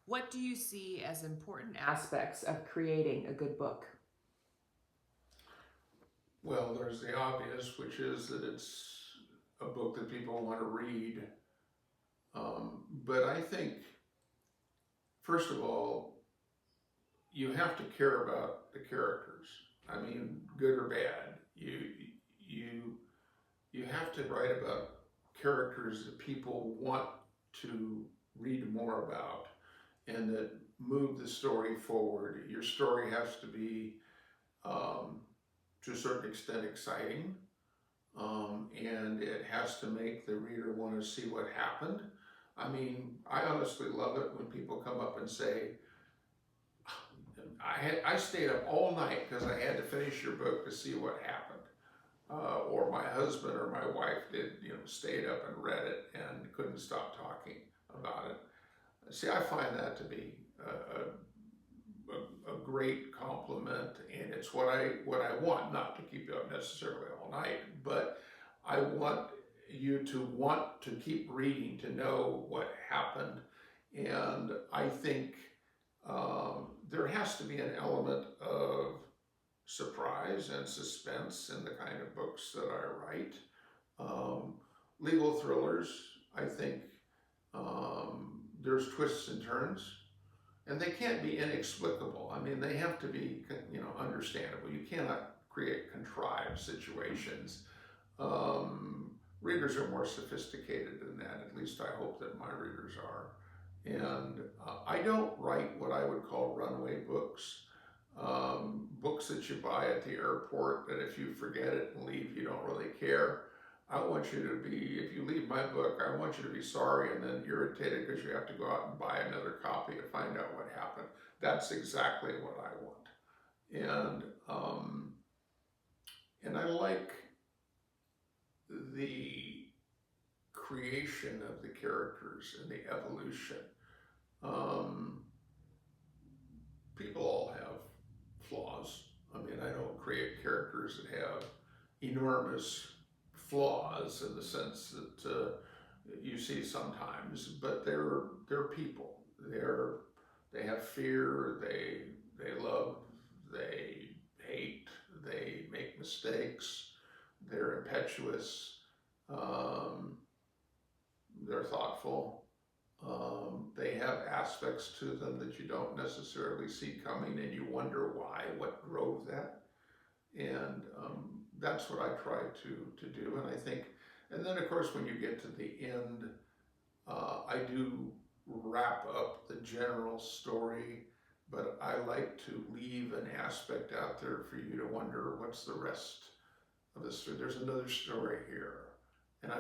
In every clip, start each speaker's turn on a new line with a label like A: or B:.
A: What do you see as important aspects of creating a good book?
B: Well, there's the obvious, which is that it's a book that people want to read. But I think, first of all, you have to care about the characters. I mean, good or bad. You you have to write about characters that people want to read more about and that move the story forward. Your story has to be, um, to a certain extent, exciting, and it has to make the reader want to see what happened. I mean, I honestly love it when people come up and say, I stayed up all night because I had to finish your book to see what happened. Or my husband or my wife did, stayed up and read it and couldn't stop talking about it. See, I find that to be a great compliment, and it's what I want. Not to keep you up necessarily all night, but I want you to want to keep reading to know what happened, and I think there has to be an element of surprise and suspense in the kind of books that I write. Um, Legal thrillers, I think there's twists and turns, and they can't be inexplicable. I mean, they have to be, understandable. You cannot create contrived situations. Readers are more sophisticated than that. At least I hope that my readers are. And I don't write what I would call runaway books. Books that you buy at the airport that if you forget it and leave, you don't really care. I want you to be, if you leave my book, I want you to be sorry and then irritated because you have to go out and buy another copy to find out what happened. That's exactly what I want. And I like the creation of the characters and the evolution. Um, People all have flaws. I mean, I don't create characters that have enormous flaws in the sense that you see sometimes, but they're people. They have fear. They love. They hate. They make mistakes. They're impetuous. Um, they're thoughtful. They have aspects to them that you don't necessarily see coming, and you wonder why, what drove that. And that's what I try to do. And I think, and then of course, when you get to the end, I do wrap up the general story, but I like to leave an aspect out there for you to wonder what's the rest of the story. There's another story here. And I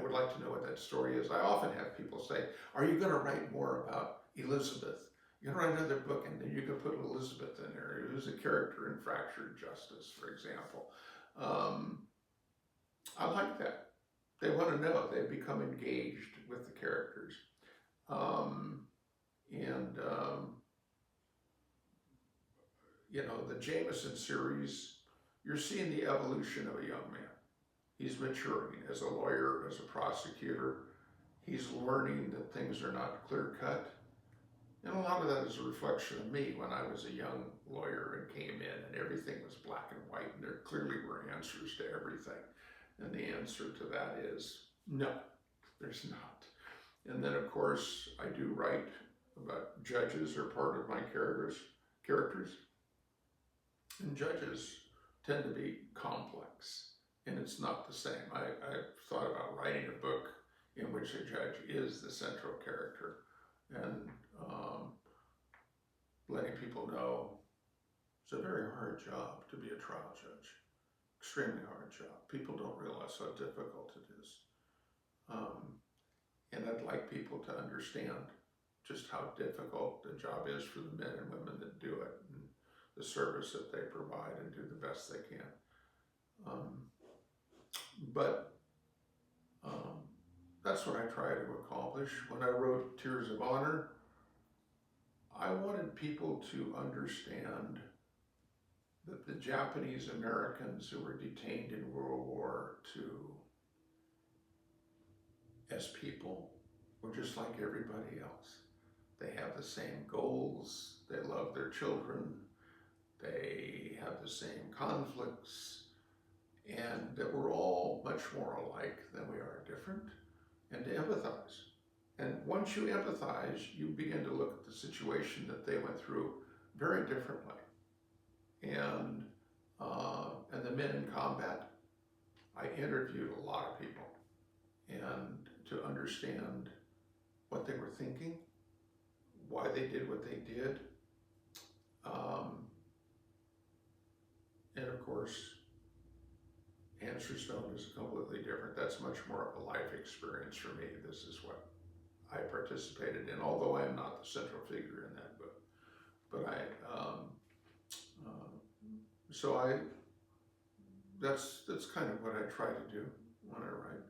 B: would like to know what that story is. I often have people say, are you going to write more about Elizabeth? You're going to write another book and then you can put Elizabeth in there, who's a character in Fractured Justice, for example. Um, I like that. They want to know. They become engaged with the characters. Um, and, the Jameson series, you're seeing the evolution of a young man. He's maturing as a lawyer, as a prosecutor. He's learning that things are not clear cut. And a lot of that is a reflection of me when I was a young lawyer and came in and everything was black and white and there clearly were answers to everything. And the answer to that is no, there's not. And then of course I do write about judges are part of my characters. And judges tend to be complex. And it's not the same. I've thought about writing a book in which a judge is the central character and letting people know it's a very hard job to be a trial judge. Extremely hard job. People don't realize how difficult it is. And I'd like people to understand just how difficult the job is for the men and women that do it and the service that they provide and do the best they can. But that's what I try to accomplish. When I wrote Tears of Honor, I wanted people to understand that the Japanese Americans who were detained in World War II as people were just like everybody else. They have the same goals. They love their children. They have the same conflicts, and that we're all much more alike than we are different, and to empathize. And once you empathize, you begin to look at the situation that they went through very differently. And the men in combat, I interviewed a lot of people, and to understand what they were thinking, why they did what they did, and of course, Answer Stone is completely different. That's much more of a life experience for me. This is what I participated in, although I am not the central figure in that book. But that's kind of what I try to do when I write.